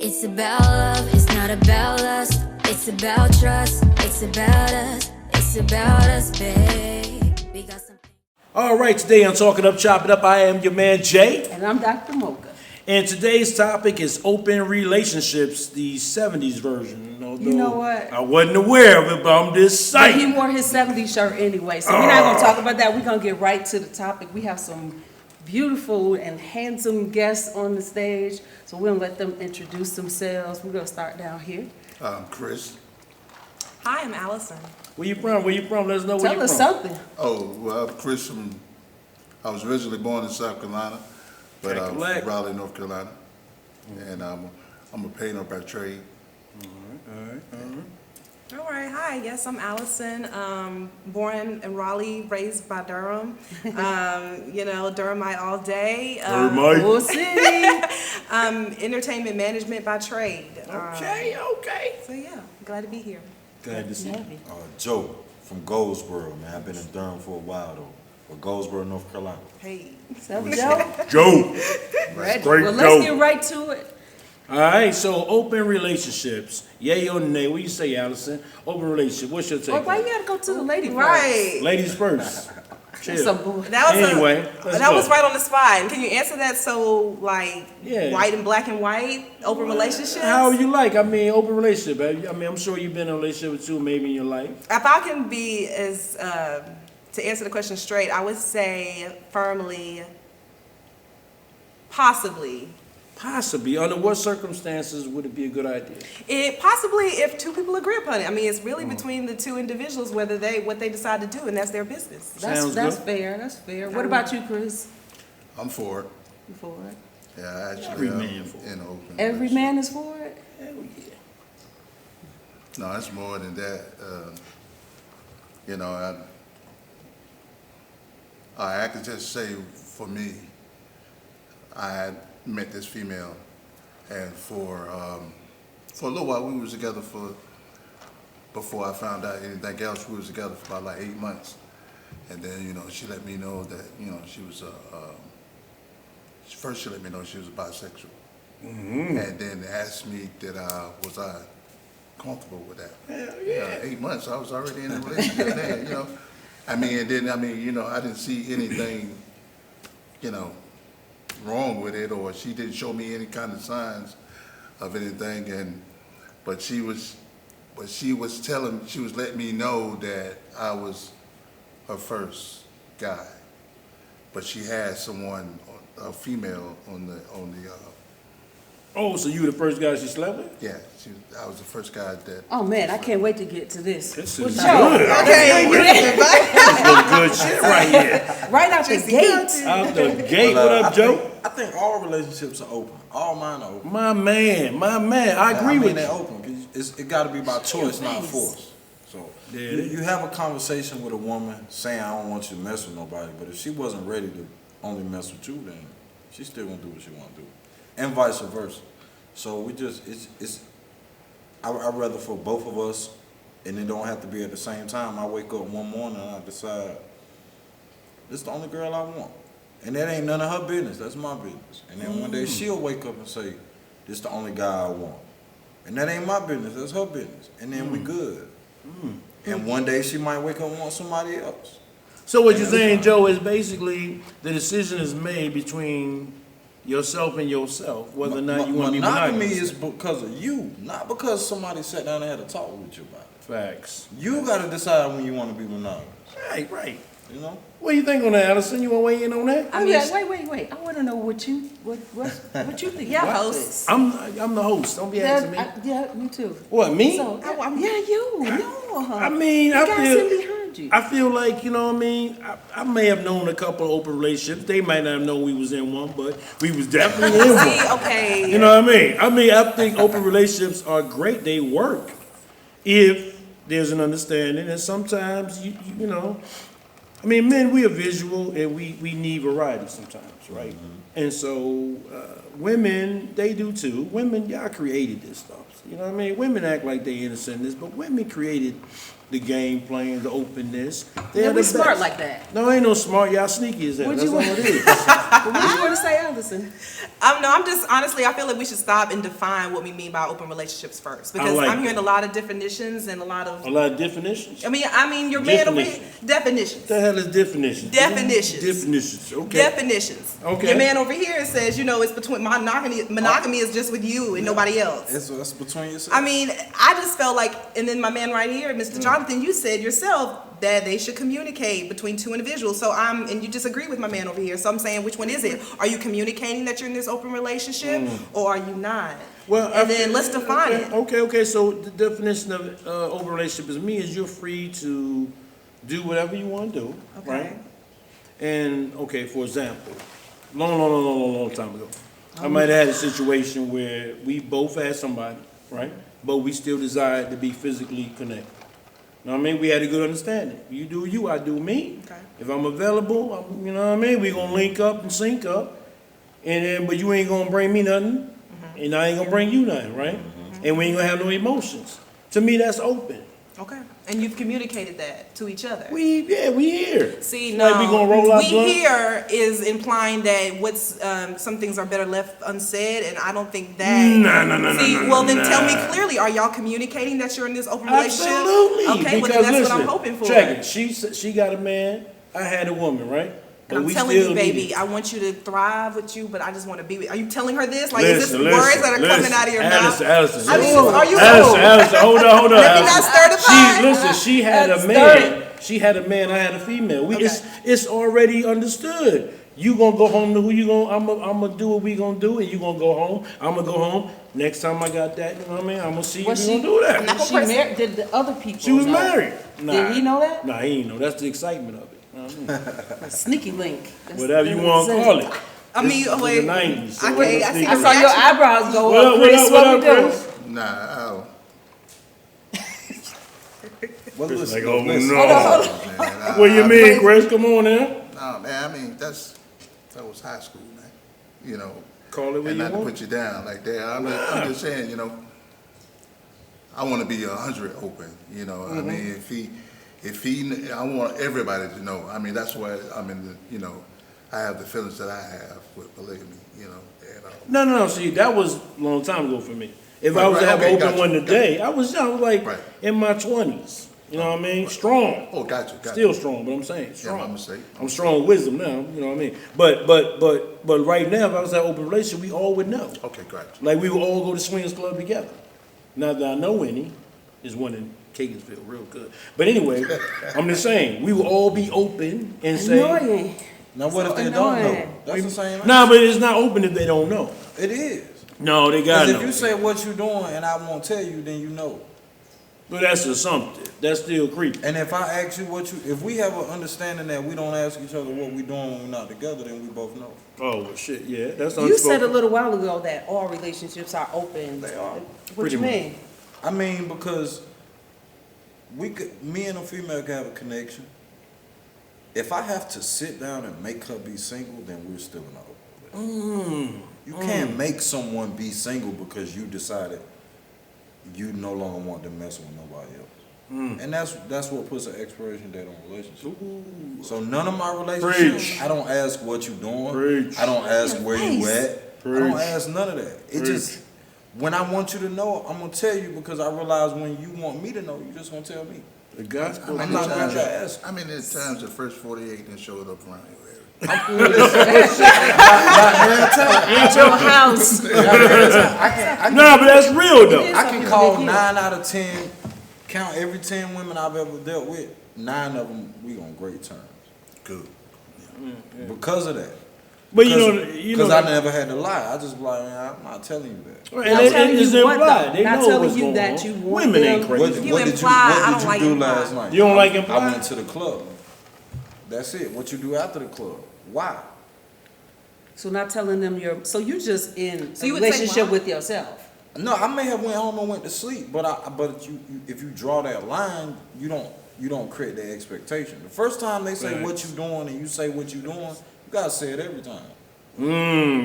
It's about love, it's not about lust. It's about trust, it's about us. It's about us, babe. We got something. All right, today on Talking Up, Chopping Up, I am your man Jay. And I'm Dr. Mocha. And today's topic is open relationships, the 70s version. You know what? I wasn't aware of it, but I'm just But he saying. wore his 70s shirt anyway, so we're not going to talk about that. We're going to get right to the topic. We have some beautiful and handsome guests on the stage, so we're going to let them introduce themselves. We're going to start down here. I'm Chris. Hi, I'm Allison. Where you from? Where you from? Let us know where Tell you us from. something. Oh, well, I'm Chris from, I was originally born in South Carolina, but I'm Cackalack. from Raleigh, North Carolina. And I'm a painter by trade. All right, hi. Yes, I'm Allison. Born in Raleigh, raised by Durham. Durhamite all day. Mike. We'll see. Entertainment management by trade. Okay. So yeah, glad to be here. Glad to see you. Joe from Goldsboro, man. I've been in Durham for a while though. But Goldsboro, North Carolina. Hey. What's up, Joe? Joe. Ready? Great Well, Joe. let's get right to it. All right, so open relationships. Yay or nay? What you say, Allison? Open relationship. What's your take? Well, why on you got to go to the lady first? Right. it? Ladies first. Chill. Some bull- That was Anyway, let's that go. was right on the spot. Can you answer that so Yeah. white and black and white open relationships? How you like? I mean, open relationship. I mean, I'm sure you've been in a relationship with two maybe in your life. If I can be as to answer the question straight, I would say firmly, possibly. Possibly. Under what circumstances would it be a good idea? It possibly if two people agree upon it. I mean, it's really between the two individuals whether what they decide to do, and that's their business. Sounds That's good. fair. That's fair. What about you, Chris? I'm for it. You for it? Yeah, I actually Every am man for it. in an open Every relationship. man is for it? Hell yeah. No, it's more than that. I could just say for me, I had met this female, and for a little while we was together before I found out anything else, we was together for about like 8 months. And then, she let me know that, she was first she let me know she was bisexual. And then asked me was I comfortable with that. Hell yeah. 8 months, I was already in a relationship then, I didn't see anything, wrong with it, or she didn't show me any kind of signs of anything, but she was letting me know that I was her first guy, but she had a female on the Oh, so you were the first guy she slept with? yeah, I was the first guy that. Oh, man, I can't wait to get to this. This Well, is Joe, good. Okay, This is some good shit right here. right out the gate. Out the gate. What up, Joe? I think all relationships are open. All mine are open. My man. I agree with they're you. open because it got to be by choice, not force. So Yeah, you, it is. you have a conversation with a woman saying, "I don't want you to mess with nobody," but if she wasn't ready to only mess with you, then she's still gonna do what she want to do, and vice versa. So we just I'd rather for both of us, and it don't have to be at the same time. I wake up one morning and I decide this is the only girl I want, and that ain't none of her business. That's my business. And then one day she'll wake up and say, "This is the only guy I want," and that ain't my business. That's her business. And then we good. And one day she might wake up and want somebody else. So what you're saying, Joe, is basically the decision is made between yourself and yourself, whether or not you want to be Monogamy monogamous. is because of you, not because somebody sat down and had a talk with you about it. Facts. You got to decide when you want to be monogamous. Right. You know? What do you think on that, Allison? You want to weigh in on that? Oh, yeah, wait. I want to know what you think. Yeah, about host. this. I'm the host. Don't be asking me. Yeah, me too. What, me? So, yeah, you. No, I mean, the I guy feel. sitting behind you. I feel like, you know what I mean? I may have known a couple of open relationships. They might not have known we was in one, but we was definitely in one. See, okay. You know what I mean? I think open relationships are great. They work if there's an understanding. And sometimes, you know, I mean, men, we are visual and we need variety sometimes, right? And so women, they do too. Women, y'all created this stuff. You know what I mean? Women act like they innocent in this, but women created the game plan, the openness. They're Yeah, we the smart best. like that. No, ain't no smart. Y'all sneaky as hell. What'd That's you all want- it is. But what you want to say, Allison? No, I'm just, honestly, I feel like we should stop and define what we mean by open relationships first. Because like I'm hearing that. a lot of definitions and a lot of, A lot of definitions. I mean, your man over here, Definitions. definitions. What the hell is definitions? Definitions. Definitions. Okay. Definitions. Okay. Your man over here says, it's between monogamy is just with you and nobody else. It's between yourself. I mean, I just felt like, and then my man right here, Mr. Jonathan, you said yourself that they should communicate between two individuals. So and you disagree with my man over here. So I'm saying, which one is it? Are you communicating that you're in this open relationship, or are you not? Well, and then let's define it. Okay. So the definition of open relationship is you're free to do whatever you want to do, Okay. right? And okay, for example, long time ago, I might have had a situation where we both had somebody, right? But we still desired to be physically connected. You know what I mean? We had a good understanding. You do you, I do me. Okay. If I'm available, you know what I mean? We gonna link up and sync up, and then but you ain't gonna bring me nothing, and I ain't gonna bring you nothing, right? And we ain't gonna have no emotions. To me, that's open. Okay. And you've communicated that to each other. We here. See, Like no, we gonna roll our we blunt? here is implying that some things are better left unsaid, and I don't think that. No. See, well then tell me clearly, are y'all communicating that you're in this open relationship? Absolutely. Okay, well Because then that's what I'm listen, hoping for. check it. She got a man. I had a woman, right? But And I'm we telling still you, baby, needed- I want you to thrive with you, but I just want to be with. Are you telling her this? Like, Listen, is this words that are coming out of your mouth? Allison, I mean, listen. are you? Allison, hold on. Let me not stir the pot. She had a That's man. She had a man. I had a female. Okay. It's already understood. You gonna go home to who you gonna? I'm gonna do what we gonna do, and you gonna go home. I'm gonna go home. Next time I got that, you know what I mean? I'm gonna see you. Was We she- gonna do that. Not She gonna press- married? Did the other people? She was know? married. Nah. Did he know that? Nah, he ain't know. That's the excitement of it. You know what I mean? A sneaky link. That's Whatever you what want to it call says. it. I mean, This is wait. the 90s. So Okay, let's I see think I the about saw it. your eyebrows go What up, up, Chris. what What up, we doing? Chris? Nah, Well, Chris listen, like, oh listen. no. man, What you mean, Chris? Come on now. Nah, man, I mean, that was high school, man. You know, Call it what and you not to want. put you down like that. I'm just saying, I want to be 100 open. I mean, if he, I want everybody to know. I mean, that's why I'm in the, I have the feelings that I have with polygamy. No. See, that was a long time ago for me. If I Right, was to right, have okay, an open gotcha, one today, I was like Right. in my 20s. You know what I mean? Strong. Oh, gotcha. Still strong, but I'm saying Yeah, strong. my mistake. I'm strong with wisdom now. You know what I mean? But right now, if I was to have an open relationship, we all would know. Okay, gotcha. Like we would all go to swingers club together. Not that I know any. There's one in Catonsville, real good. But anyway, I'm just saying we will all be open and say, Annoying. Now, what So if they don't know? annoying. That's the same. nah, but it's not open if they don't know. It is. No, they Because gotta if know. you say what you doing and I won't tell you, then you know. But that's assumptive. That's still creepy. And if I ask you if we have an understanding that we don't ask each other what we doing when we're not together, then we both know. Oh well, shit, yeah, that's You said a unspoken. little while ago that all relationships are open. They are. What Pretty you much. mean? I mean, because me and a female can have a connection. If I have to sit down and make her be single, then we're still in an open relationship. You can't make someone be single because you decided you no longer want to mess with nobody else. And that's what puts an expiration date on a relationship. So none of my relationships, Preach. I don't ask what you doing. Preach. I don't ask where you Nice. at. I don't Preach. ask none of that. It just when I want you to know, I'm gonna tell you because I realize when you want me to know, you just gonna tell me. The gospel. I'm not gonna try to ask. How many times the first 48 didn't show up around here? At your house. No, but that's real though. I can call 9 out of 10, count every 10 women I've ever dealt with, 9 of them we on great terms. Good. Because of that. But you know, Because I never had to lie. I just be like, man, I'm not telling you that. and Not telling it's you what, implied. though? They Not know telling what's you going that on. you want Women ain't them. crazy. You imply, I don't like do imply. last night? You don't like I imply? went to the club. That's it. What you do after the club? Why? So not telling them so you just in So a you would say relationship why? with yourself. No, I may have went home and went to sleep, but you if you draw that line, you don't create that expectation. The first time they say what you doing and you say what you doing, you gotta say it every time.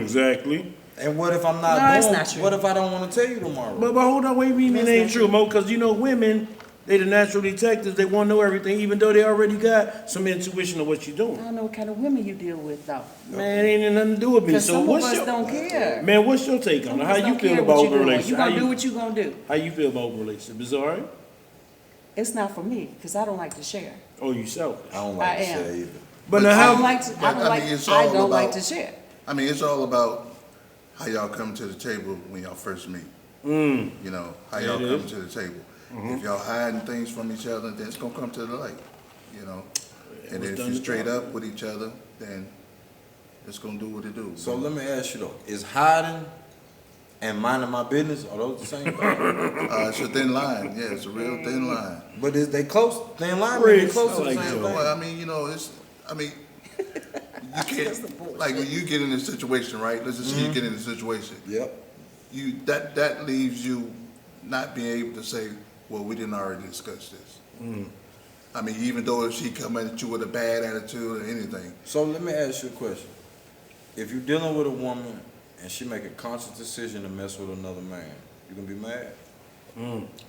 Exactly. And what if I'm No, not it's doing? not true. What if I don't want to tell you tomorrow? But hold on, wait, it That's ain't not true, Mo, because women They the natural detectives. They want to know everything, even though they already got some intuition of what you're I doing. don't know what kind of women you deal with though. Man, it ain't nothing to do with me. Because So some of what's us your don't care. man? What's your take on Some it? of How us you don't feel care about what open you doing. relationship? You gonna do what you gonna do. How you feel about open relationship? Is it all right? It's not for me, because I don't like to share. Oh, you selfish. I don't like I to am. share either. But But now I how? don't like to, But, I mean, it's I all don't like about- to share. I mean, it's all about how y'all come to the table when y'all first meet. Mm. You know, how Yeah, y'all it come is. to the table. If y'all hiding things from each other, then it's gonna come to the light, you know? And was then if done you're to straight God. up with each other, then it's gonna do what it do. So let me ask you though, is hiding and minding my business, are those the same thing? It's a thin line, yeah, it's a real thin line. But is they close? Thin line, Rich, they close I to the like same Joe. thing. Well, I mean, you know, you can't, like when you get in a situation, right? Let's just say you get in a situation. Yep. That leaves you not being able to say, well, we didn't already discuss this. I mean, even though if she come at you with a bad attitude or anything, So let me ask you a question. If you're dealing with a woman and she make a conscious decision to mess with another man, you gonna be mad?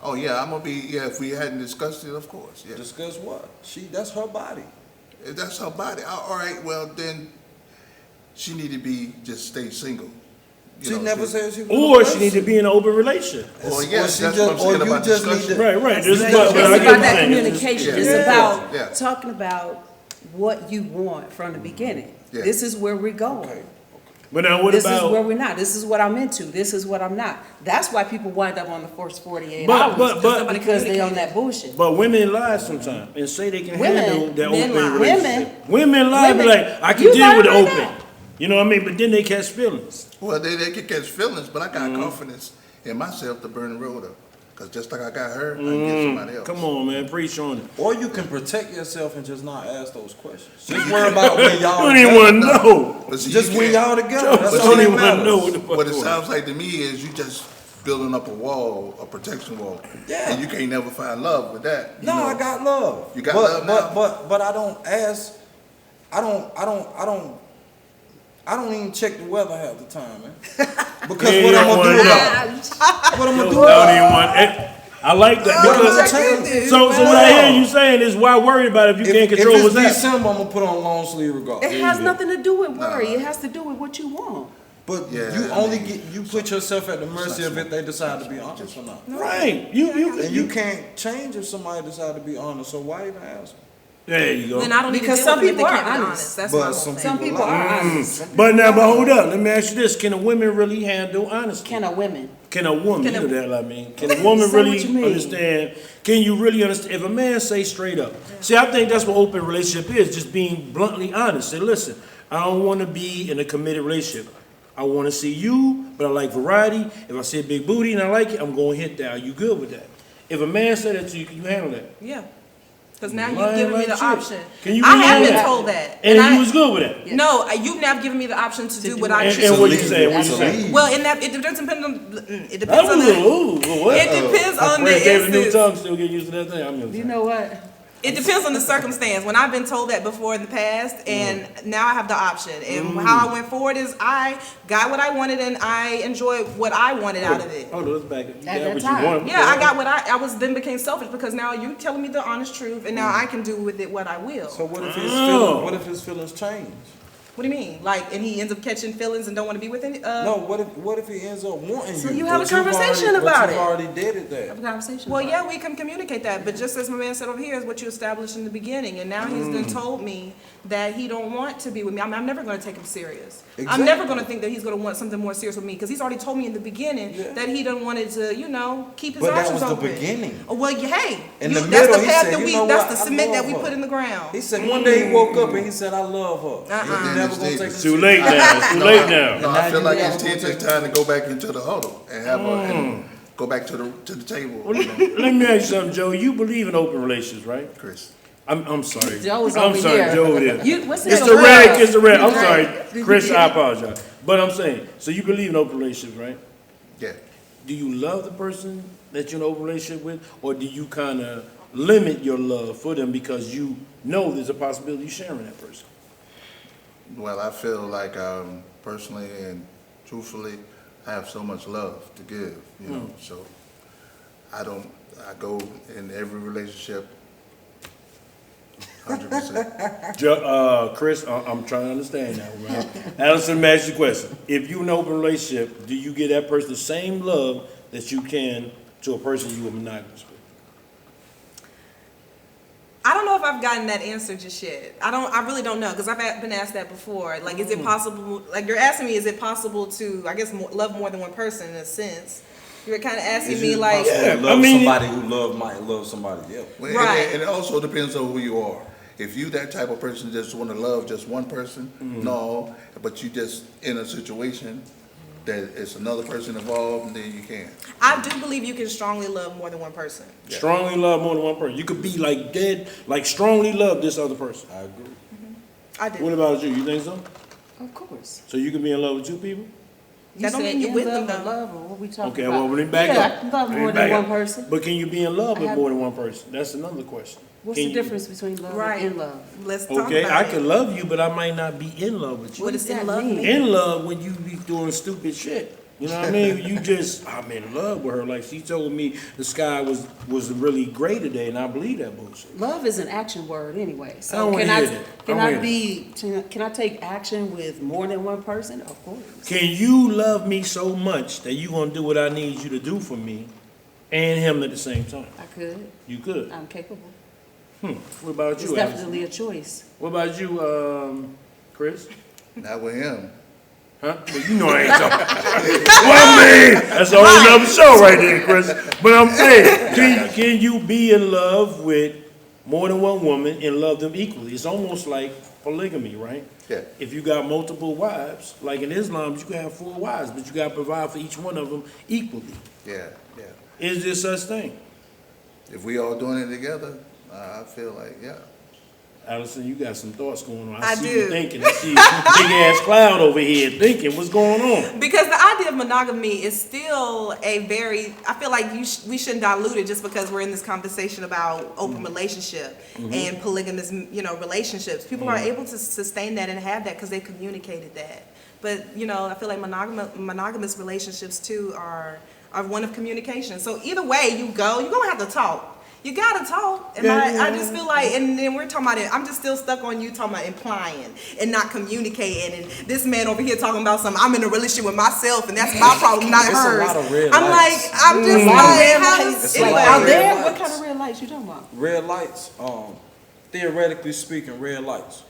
oh yeah, I'm gonna be, yeah, if we hadn't discussed it, of course, yeah. Discuss what? That's her body. If that's her body, all right, well, then she need to just stay single. You She know, never said she was. Or she need to be in an open relationship. Or Or yes, she that's just- what I'm saying or you about just need discussion. to- Right, right. This is It's what I about get what that you're saying. communication. yeah, It's yeah, about yeah. talking about what you want from the beginning. Yeah. This is where we're going. Okay. But now what This is where about? we're not. This is what I'm into. This is what I'm not. That's why people wind up on the first 48 But- hours. but- but- because they on that bullshit. But women lie sometimes and say they can Women- handle their men open lie. relationship. Women lie, be Women- like, I can you deal lie with the right open. now. You know what I mean? But then they catch feelings. Well, they can catch feelings, but I got confidence in myself to burn the road up. Because just like I got her, I can get somebody else. Come on, man, preach on it. Or you can protect yourself and just not ask those questions. Just worry about when I y'all don't even want to together. know. But see, Just you when can't- y'all together. I That's don't all that even want to know matters. what the fuck What it going on. sounds like to me is you just building up a wall, a protection wall. Yeah. And you can't never find love with that. you No, know. I got love. You got but, love now? But I don't ask. I don't even check the weather half the time, man. Because Yeah, what you I'm don't gonna do wanna about know. it? What I'm gonna I do don't about even want. I like that What I'm because. gonna tell you? So what I hear you saying is why worry about it if you can't control if what's it's happening. December, I'm gonna put on long sleeve regardless. It has nothing to do with worry. It has to do with what you want. But Yeah, you I only mean, you put yourself at the mercy of if they decide to be honest or not. Right. And you can't change if somebody decide to be honest. So why even ask? There you go. Then I don't Because even deal some with them if people they are can't be honest. That's But my whole some thing. Some people are honest. But hold up. Let me ask you this: can a woman really handle honesty? Can a women? Can a woman? Can a- You know that I mean. Can a woman Say what really you mean. understand? Can you really understand? If a man say straight up, see, I think that's what open relationship is: just being bluntly honest. Say, listen, I don't want to be in a committed relationship. I want to see you, but I like variety. If I see a big booty and I like it, I'm going to hit that. Are you good with that? If a man said that to you, can you handle that? Yeah. Because now Lying you've given me like the shit. option. Can you I really have do been that? told that. And I- you was good with that. No, you've now given me the option to do what I And, choose. and what you leave. saying? What you To saying? leave. Well, in that, it doesn't depend on, it depends on the, What? it depends on the Fred David New instance. tongue still get used to that thing. I'm just You know what? It depends on the circumstance. When I've been told that before in the past, and now I have the option. And how I went forward is I got what I wanted, and I enjoyed what I wanted out of it. Hold on, let's back it. You At got that what time. you want. Yeah, I got what I was then became selfish because now you telling me the honest truth, and now I can do with it what I will. So what if his Oh. feelings? What if his feelings change? What do you mean? Like, and he ends up catching feelings and don't want to be with any? No, what if he ends up wanting So you? you have but a conversation you've already, about but it. You've already did it there. Have a conversation. Well, about yeah, we can communicate that, but just as my man said over here is what you established in the beginning, and now he's then told me that he don't want to be with me. I'm never going to take him serious. I'm Exactly. never going to think that he's going to want something more serious with me because he's already told me in the beginning Yeah. that he done wanted to, keep his But that options was the open. beginning. Well, hey, In the that's middle, the he path said, that "You we, know that's what? the I cement that love we her." put in the ground. He said one day he woke up and he said, "I love her." Uh-uh. He's never gonna take it It's too late serious. now. It's too late now. No, now I feel you like never it's gonna time to go back into the huddle and have and go back to the table. You know, Let me ask you something, Joe. You believe in open relations, right? Chris. I'm sorry. Joe's I'm over sorry, here. Joe over there. You, what's It's that the red? red. It's the red. I'm Right. sorry, Chris. I apologize. But I'm saying, so you believe in open relationships, right? Yeah. Do you love the person that you're in an open relationship with, or do you kind of limit your love for them because you know there's a possibility of sharing that person? Well, I feel like personally and truthfully, I have so much love to give. You know, so I go in every relationship 100%. Chris, I'm trying to understand now, man. Allison, let me ask you a question. If you in an open relationship, do you give that person the same love that you can to a person you are monogamous with? I don't know if I've gotten that answer just yet. I really don't know, because I've been asked that before. Like, is it possible, like you're asking me, is it possible to, I guess, love more than one person in a sense? You're kind of asking Is me it like, possible to Yeah, I love mean- somebody who might love somebody else? Well, Right. And it also depends on who you are. If you that type of person just want to love just one person, no. But you just in a situation that it's another person involved, then you can. I do believe you can strongly love more than one person. Yeah. Strongly love more than one person. You could be like dead, like strongly love this other person. I agree. I do. What about you? You think so? Of course. So you can be in love with two people? That don't mean you in with love them, or though. love, or what we talking Okay, about? well, let me back yeah, up. I can love Let me more back than one up. person. But can you be in love I with have- more than one person? That's another question. What's Can the you- difference between love Right. and in love? Let's talk Okay, about I it. can love you, but I might not be in love with you. What does does in that love mean? mean? In love when you be doing stupid shit. You know what I mean? You just, I'm in love with her. Like she told me the sky was really gray today, and I believe that bullshit. Love is an action word anyway. I So don't can wanna I hear that. can I I don't be can I take action with more than one person? Of course. Can you love me so much that you gonna do what I need you to do for me and him at the same time? I could. You could. I'm capable. What about It's you, Allison? definitely a choice. What about you, Chris? Not with him. Huh? Well, you know I ain't talking. Well, man, that's a whole nother show right there, Chris. But I'm saying, can you be in love with more than one woman and love them equally? It's almost like polygamy, right? Yeah. If you got multiple wives, like in Islam, you can have 4 wives, but you got to provide for each one of them equally. Yeah, yeah. Is there such thing? If we all doing it together, I feel like, yeah. Allison, you got some thoughts going on. I see do. you thinking. I see a big ass cloud over here thinking. What's going on? Because the idea of monogamy is still a very, I feel like we shouldn't dilute it just because we're in this conversation about open relationship and polygamous, relationships. People are able to sustain that and have that because they communicated that. But, I feel like monogamous relationships too are one of communication. So either way you go, you're going to have to talk. You gotta talk, and I just feel like, and then we're talking about it. I'm just still stuck on you talking about implying and not communicating, and this man over here talking about something. I'm in a relationship with myself, and that's my problem, not It's a hers. lot of red I'm lights. like, I'm just A lot of like, red how lights. does It's a lot Like of out red there, lights. what kind of red lights you talking about? Red lights, theoretically speaking, red lights.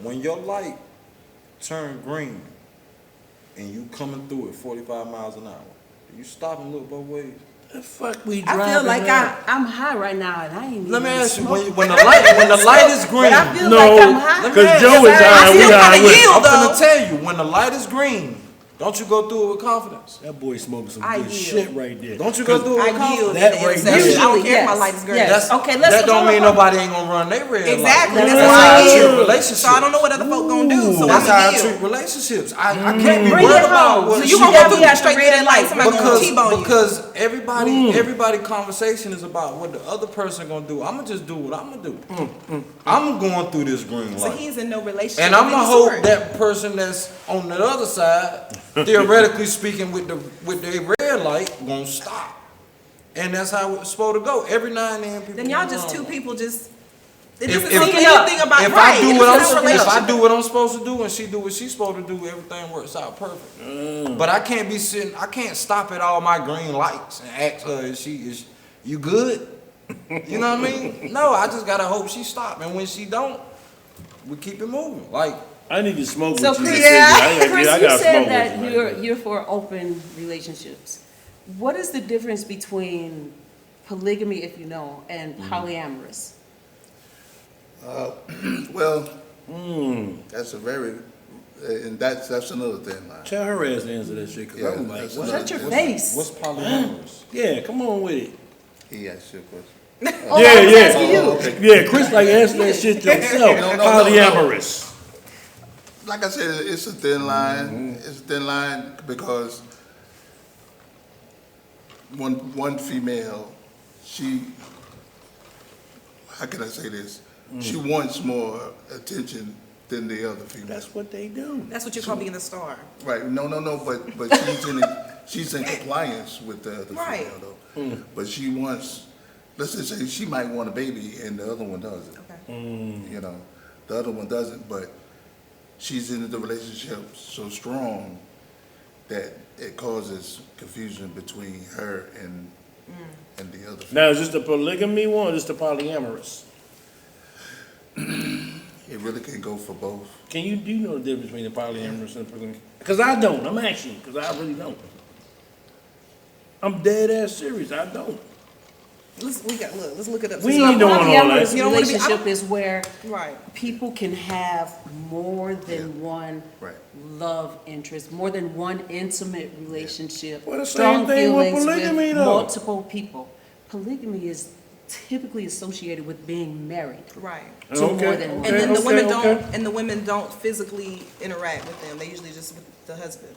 When your light turn green and you coming through at 45 miles an hour, you stop and look both ways. The fuck we I driving feel like at? I'm high right now, and I ain't even Let me ask you, smoking. when the light is green, But I feel No, like I'm high. because Joe is I high. We still high kinda with yield. I'm though. gonna tell you, when the light is green, don't you go through it with confidence. that boy smoking some I good yield. shit right there. Don't you go through it I with confidence. yield That in the right intersection. there. I don't care if my Yes, light is green. yes. That's, Okay, let's that don't hold mean on. nobody ain't gonna run their red Exactly. light. That's That's why how I I treat yield. relationships. So I don't know what other folk gonna do. So That's how I I'm treat gonna yield. relationships. I can't be Bring worried it about home. what So So you you gonna gotta go through be the at the straight red red light? light. Somebody gonna T-bone you. because everybody conversation is about what the other person gonna do. I'm gonna just do what I'm gonna do. I'm going through this green So light. he's in no relationship. And I'm with gonna any hope sort. that person that's on the other side, theoretically speaking, with the red light, gonna stop. And that's how it's supposed to go. Every now and then, people. Then y'all gonna just two run. people just. It If- doesn't if- say anything about If right. I do It what doesn't I'm say if I relationship. do what I'm supposed to do and she do what she's supposed to do, everything works out perfect. But I can't be sitting. I can't stop at all my green lights and ask her is you good? You know what I mean? No, I just gotta hope she stop. And when she don't, we keep it moving. Like I need to smoke So with you. Chris, this evening. Chris, I you gotta said smoke that with you. you're for open relationships. What is the difference between polygamy, if you know, and polyamorous? Well, that's a very, and that's another thing, man. Tell her ass to answer that shit, because Yeah, I'm like, that's what? another- Shut your face. what's polyamorous? Yeah, come on with it. He asked you a question. Oh, Yeah, I was yeah. asking you. Okay. Yeah, Chris like answer that shit yourself. No. Polyamorous. Like I said, it's a thin line. It's a thin line because one female, how can I say this? She wants more attention than the other female. That's what they do. That's what you call being a star. Right, no, but she's in compliance with the other Right. female though. But she wants, let's just say she might want a baby and the other one doesn't. Okay. You know, the other one doesn't, but she's in the relationship so strong that it causes confusion between her and the other female. Now, is this the polygamy one or is this the polyamorous? It really can go for both. Do you know the difference between the polyamorous and the polygamy? Because I don't. I'm asking because I really don't. I'm dead ass serious. I don't. Let's look it up. We So ain't doing all polyamorous that. You don't wanna be- relationship is where Right. people can have more than one Right. love interest, more than one intimate relationship. Well, the same strong thing with feelings polygamy, though. multiple people. Polygamy is typically associated with being married. Right. To more than one. And then the women okay. don't physically interact with them. They usually just with the husband.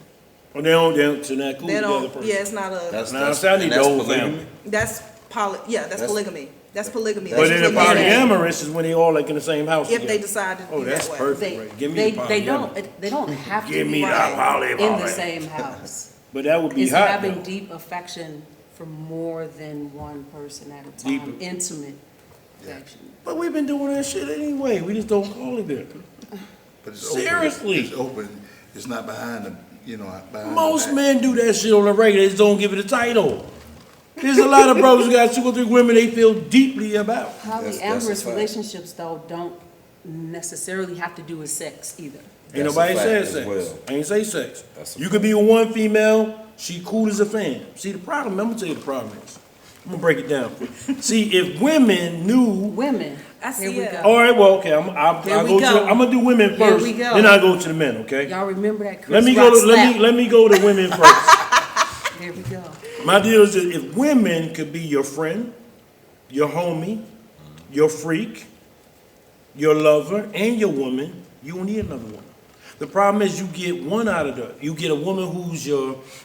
Well, they don't, so not cool They with the other don't. person. Yeah, it's not a. Now, see, I need the whole polygamy. family. That's that's polygamy. That's polygamy. But then the That's usually married. polyamorous is when they all like in the same house If they together. decide to Oh, be that's that way. perfect, They, right? Give me they, the they polyamorous. don't have to Give me be that in the polyamorous. same house. But that would be It's hot, having though. deep affection for more than one person at a Deep- time, intimate affection. But we've been doing that shit anyway. We just don't call it that. But it's Seriously. Open. It's open. It's not behind the, behind Most the back. men do that shit on the regular. They just don't give it a title. There's a lot of brothers who got 2 or 3 women they feel deeply about. That's a Polyamorous fact. relationships, though, don't necessarily have to do with sex either. Ain't That's nobody a fact said as sex. well. I ain't say sex. That's a You could be with one female, she cool as a fan. See, the problem, I'm gonna tell you the problem is. I'm gonna break it down. See, if women knew. Women, I see here we it. go. All right, well, okay, I'm we go. gonna do women Here first. we go. Then I'll go to the men, okay? Y'all remember that Chris Let me Rock go to slap? let me go to women first. There we go. My deal is that if women could be your friend, your homie, your freak, your lover, and your woman, you don't need another woman. The problem is you get one out of you get a woman who's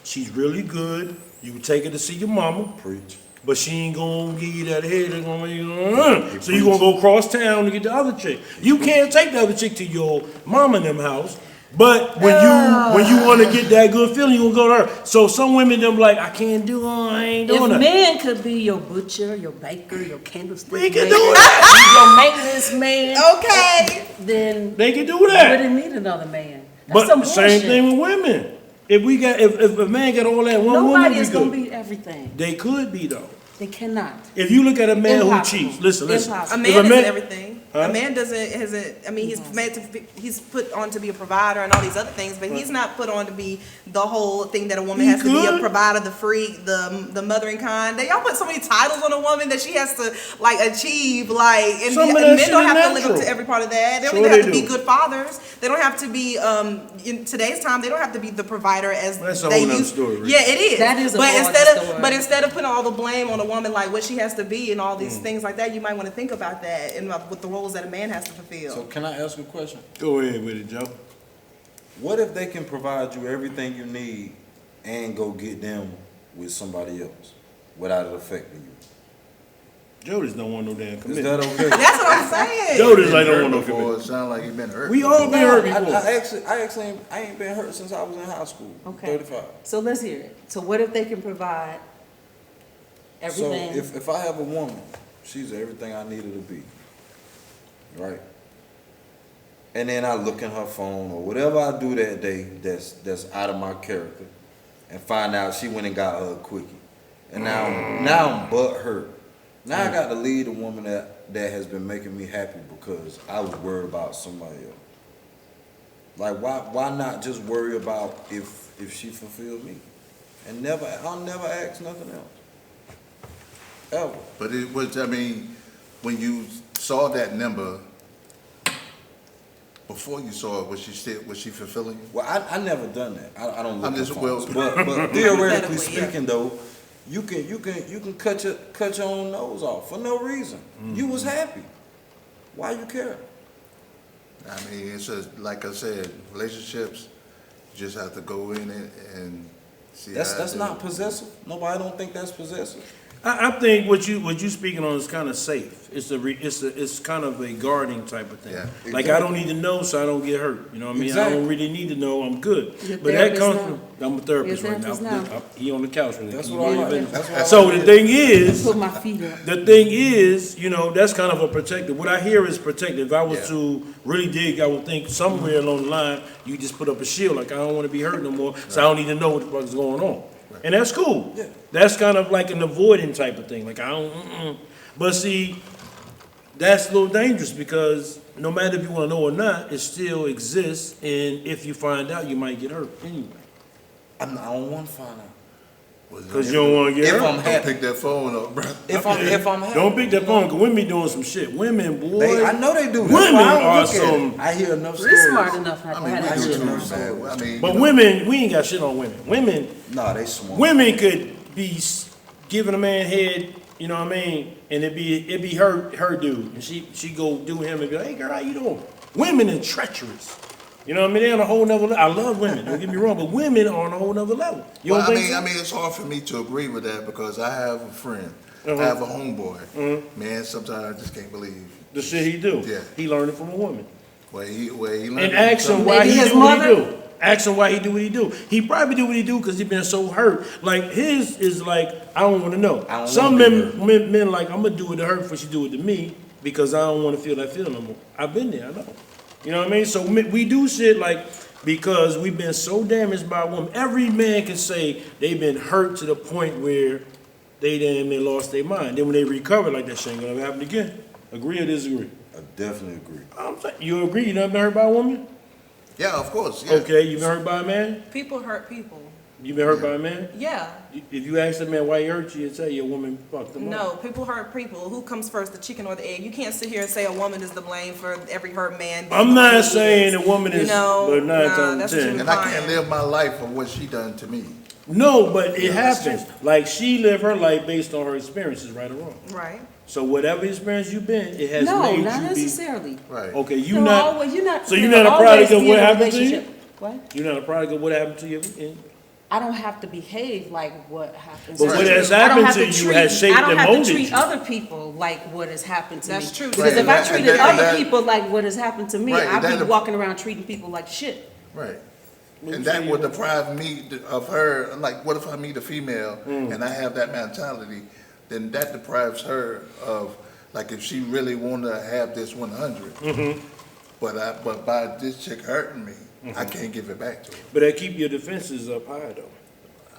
she's really good. You can take her to see your mama, Preach. but she ain't gonna give you that head. They're gonna make you, so you gonna go cross town to get the other chick. You can't take the other chick to your mama and them house. But when you want to get that good feeling, you gonna go to her. So some women them like, I can't do it, I ain't If doing that. men could be your butcher, your baker, your candlestick We can maker, do that. your maintenance man, Okay. then They can do you that. wouldn't need another man. That's But some same bullshit. thing with women. If a man got all that one woman, Nobody we is gonna good. be everything. They could be though. They cannot. If you look at a man Impossible. who cheats, listen. Impossible. A If man isn't everything. Huh? A man hasn't. I mean, he's put on to be a provider and all these other things, but he's not put on to be the whole thing that a woman He has to be a could. provider, the freak, the mothering kind. Y'all put so many titles on a woman that she has to like achieve, like, and Some of that men shit don't is have to live up natural. to every part of that. They don't Sure even they have to be do. good fathers. They don't have to be in today's time. They don't have to be the provider as That's a they whole nother used. story, Rick. Yeah, it is. That is a but whole instead other of story. but instead of putting all the blame on a woman, like what she has to be and all these Mm. things like that, you might want to think about that and with the roles that a man has to fulfill. So can I ask a question? Go ahead with it, Joe. What if they can provide you everything you need and go get them with somebody else without it affecting you? Joe just don't want no damn Is commitment. that okay? That's what I'm saying. Joe just like don't want no Before, commitment. it sound like you been hurt. We all been hurt I before. actually ain't been hurt since I was in high school. Okay. 35. So let's hear it. So what if they can provide everything? So if I have a woman, she's everything I need her to be, right? And then I look in her phone or whatever I do that day that's out of my character, and find out she went and got her a quickie, and now I'm butthurt. Now I got to lead a woman that has been making me happy because I was worried about somebody else. Like why not just worry about if she fulfilled me, and I'll never ask nothing else. Ever. But it was, I mean, when you saw that number, before you saw it, was she fulfilling you? Well, I never done that. I don't look I'm at just- phones. well- but theoretically Hypothetically, yeah. speaking, though, you can cut your own nose off for no reason. You was happy. Why you care? I mean, it's just, like I said, relationships, you just have to go in it and see That's how it not do. possessive. Nobody don't think that's possessive. I think what you speaking on is kind of safe. It's kind of a guarding type of thing. Yeah. Like I don't need to know so I don't get hurt. You know what I mean? I Exactly. don't really need to know. I'm good. You're a But that therapist comes now. from I'm a therapist You're a right now. therapist now. He on the couch right now. That's Can what you I believe like. it? That's what I So like. the thing is, Put my feet up. the thing is, you know, that's kind of a protective. What I hear is protective. If I was Yeah. to really dig, I would think somewhere along the line, you just put up a shield, like I don't want to be hurt no more, so I don't need to know what the fuck is going on. And that's cool. Yeah. That's kind of like an avoiding type of thing. Like I don't, But see, that's a little dangerous because no matter if you want to know or not, it still exists. And if you find out, you might get hurt anyway. I don't want to find out. Because you don't want to get If hurt. I'm Don't happy. pick that phone up, bro. If I'm happy. Don't pick that phone because women be doing some shit. Women, boy. I know they do. That's Women why I don't are look at some. it. I hear enough We stories. smart enough not I to mean, have we that do shit too, on. man. I mean, But you know, women, we ain't got shit on women. Nah, they smart. Women could be giving a man head, you know what I mean, and it be her dude, and she go do him and be like, hey girl, how you doing? Women are treacherous. You know what I mean? They're on a whole nother level. I love women, don't get me wrong, but women are on a whole nother level. You well, don't I think mean, so? I mean, it's hard for me to agree with that because I have a friend, Uh-huh. I have a homeboy. Man, sometimes I just can't believe The shit he do. Yeah. He learned it from a woman. where he learned. And it ask from him somebody. why Maybe he his do what he mother? do. Ask him why he do what he do. He probably do what he do because he been so hurt. Like his is like, I don't want to know. I don't Some wanna be men like, I'm gonna do it to her before she do it to me because I don't want to feel that feeling no more. I've been there, I know. You know what I mean? So we do shit like because we've been so damaged by a woman. Every man can say they've been hurt to the point where they damn lost their mind. Then when they recover, like that shit ain't gonna happen again. Agree or disagree? I definitely agree. I'm saying, you agree? You never been hurt by a woman? Yeah, of course. Yeah. Okay, you been hurt by a man? People hurt people. You been hurt by a man? Yeah. If you ask a man why he hurt you, he'll tell you a woman fucked him up. No, people hurt people. Who comes first, the chicken or the egg? You can't sit here and say a woman is the blame for every hurt man. I'm not saying a woman is, You know, but 9 nah, times that's 10. true. And I can't live my life for what she done to me. No, but it Yeah, that's happens. Like she lived her life based on her experiences, right or wrong. Right. So whatever experience you've been, it has No, made not you be. necessarily. Right. Okay, you You're not. always- you're not. So you're you'll not a always product of be what in a happened to you? relationship. What? You're not a product of what happened to you. I don't have to behave like what happens. But to what me. has I don't happened have to you treat- has shaped I don't and have to molded treat you. other people like what has happened to me. That's true. Because Right, if and I that- treated and that- other people like what has happened to me, Right, and I'd be that- walking around treating people like shit. Right. And that would deprive me of her. Like, what if I meet a female and I have that mentality? Then that deprives her of, like, if she really want to have this 100. But by this chick hurting me, I can't give it back to her. But that keep your defenses up high though.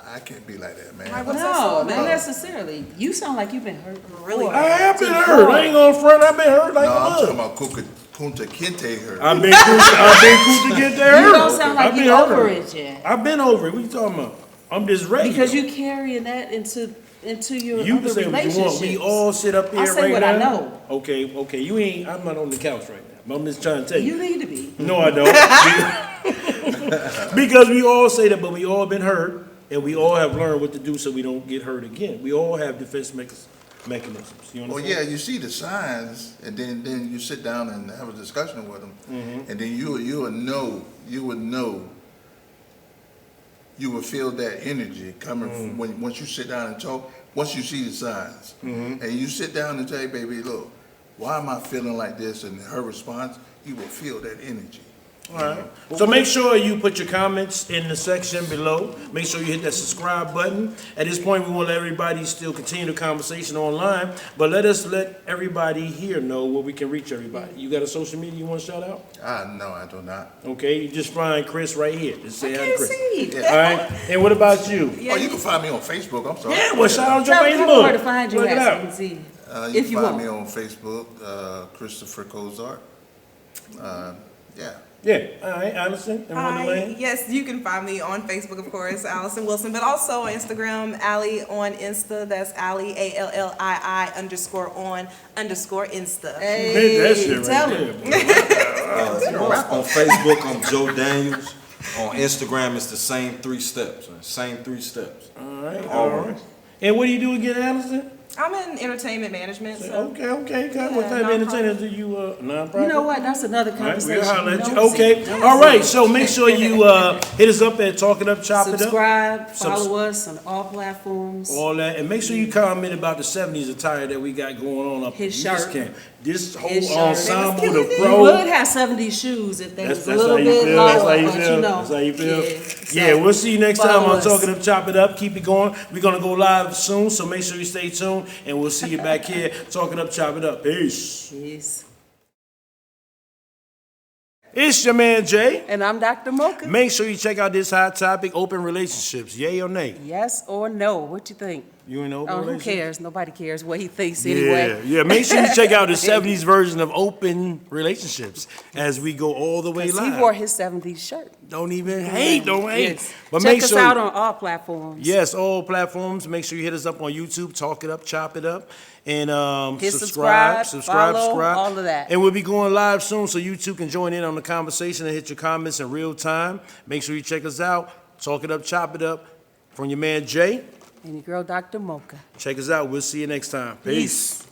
I can't be like that, man. Right, what's that song No, about? not necessarily. You sound like you've been hurt. Really before. I have been To hurt. the I ain't gonna front. I've been hurt like No, I'm talking a about Kunta Kinte hurt. I've been cool to get there. You don't sound like I've been you're over hurt. it yet. I've been over it. What you talking about? I'm just ready. Because you carrying that into your You other can say what you relationships. want. We all sit up here I say right what now. I know. Okay. You ain't. I'm not on the couch right now. But I'm just trying to tell you. You need to be. No, I don't. Because we all say that, but we all been hurt, and we all have learned what to do so we don't get hurt again. We all have defense mechanisms. You Well, understand? yeah, you see the signs, and then you sit down and have a discussion with them, and then you would feel that energy coming from once you sit down and talk. Once you see the signs, and you sit down and say, "Baby, look, why am I feeling like this?" And her response, you will feel that energy. All right. So make sure you put your comments in the section below. Make sure you hit that subscribe button. At this point, we want to let everybody still continue the conversation online, but let everybody here know where we can reach everybody. You got a social media you want to shout out? No, I do not. Okay, you just find Chris right here. Just say hi to Can't Chris. see. All right. And what about you? Yeah, Oh, you can find me on Facebook. I'm sorry. Yeah, well, shout out your Tell people Facebook. where to find you Look it at so up. you can see. You If can you find me want. on Facebook, Christopher Cozart. Yeah. Yeah. All right, Allison and Hi. Wonderland. Yes, you can find me on Facebook, of course, Allison Wilson, but also on Instagram, Allie on Insta. That's Allie, ALLII_on_Insta. Made that shit tell right him. there, boy. On Facebook, I'm Joe Daniels. On Instagram, it's the same 3 steps. Same 3 steps. All right. And what do you do again, Allison? I'm in entertainment management, so. Okay, good. What type of entertainers do you, nonprofit? You know what, that's another All right, conversation. we'll holler at you. Nosy. Okay, Nosy. all right, so make sure you, hit us up at Talk It Up, Chop It Up. Subscribe, Subs- follow us on all platforms. All that, and make sure you comment about the '70s attire that we got going on up His in this shirt. camp. This whole His shirt. ensemble, the You pro. would have 70s shoes if they was a little how you bit feel. lower, That's how you but feel. you know. That's how you feel. Yeah, Yeah, we'll see you next time follow on us. Talking Up, Chop It Up. Keep it going. We're gonna go live soon, so make sure you stay tuned, and we'll see you back here Talking Up, Chop It Up. Peace. Yes. It's your man Jay. And I'm Dr. Mocha. Make sure you check out this hot topic: open relationships. Yay or nay? Yes or no? What you think? You in an open Oh, who relationship? cares? Nobody cares what he thinks Yeah, anyway. yeah. Make sure you check out the '70s version of open relationships as we go all the way 'Cause live. he wore his 70s shirt. Don't even hate, don't hate. Yes. But Check make us sure, out on all platforms. yes, all platforms. Make sure you hit us up on YouTube, Talk It Up, Chop It Up, and Hit subscribe, follow, all of that. And we'll be going live soon, so you too can join in on the conversation and hit your comments in real time. Make sure you check us out, Talk It Up, Chop It Up, from your man Jay. And your girl, Dr. Mocha. Check us out. We'll see you next time. Peace.